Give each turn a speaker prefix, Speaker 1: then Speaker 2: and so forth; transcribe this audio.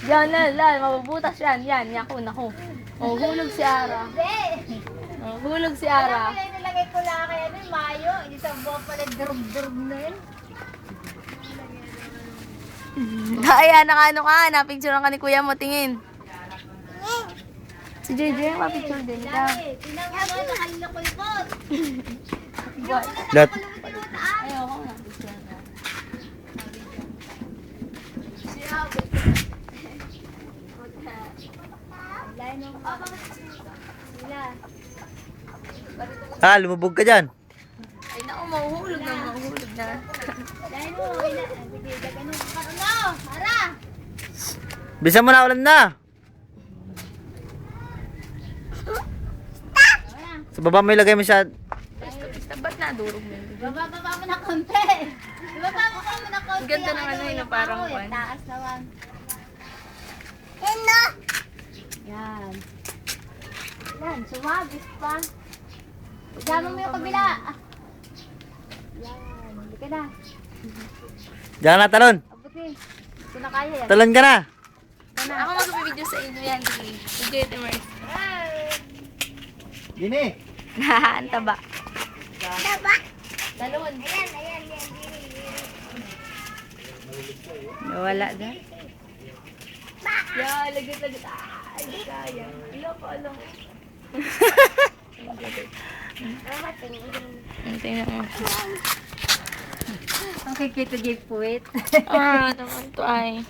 Speaker 1: Yan, lan, mabubutas yan. Yan, naku. Oh, hulog si Ara.
Speaker 2: Hindi.
Speaker 1: Oh, hulog si
Speaker 2: Alam
Speaker 1: Ara.
Speaker 2: mo lang nilagay ko lang kaya ano, Mayo. Hindi sa buwan pala durug-durug na yun.
Speaker 1: Ayan, ano ka, napicturean ka ni kuya mo, tingin. Si JJ, mapicture din ka.
Speaker 2: Dami. Tingnan mo naman, nakalulukot.
Speaker 3: Lahat.
Speaker 1: Ayoko na, picture na.
Speaker 2: Lain mo ba? Sila.
Speaker 3: Ah, lumubog ka dyan.
Speaker 1: Ay, naku, mahuhulog na.
Speaker 2: Lain mo. Sige, gagano ka. Ano? Ara!
Speaker 3: Bisa mo na, ulan na. Sa baba mo ilagay mo siya.
Speaker 1: Basta ba't nadurog mo yun?
Speaker 2: Bababa mo na konti. Bababa mo na konti.
Speaker 1: Ang ganda ng ano yun, parang
Speaker 2: ako,
Speaker 1: kwan.
Speaker 2: taas naman. Yan. Yan, sumagis pa. Isama mo yung kabila. Yan, hindi ka na.
Speaker 3: Diyan na, talon.
Speaker 2: Abutin. Hindi na kaya yan.
Speaker 3: Talon ka na.
Speaker 1: Ako mag-video sa inyo yan, Dili. Enjoy it, Mars.
Speaker 3: Gini.
Speaker 1: Ang taba. Talon.
Speaker 2: Ayan.
Speaker 1: Nawala dyan. Lagot. Ay, di kaya. Alam. Tingnan mo.
Speaker 2: Okay, kita Jay Puwit.
Speaker 1: Naman to ay.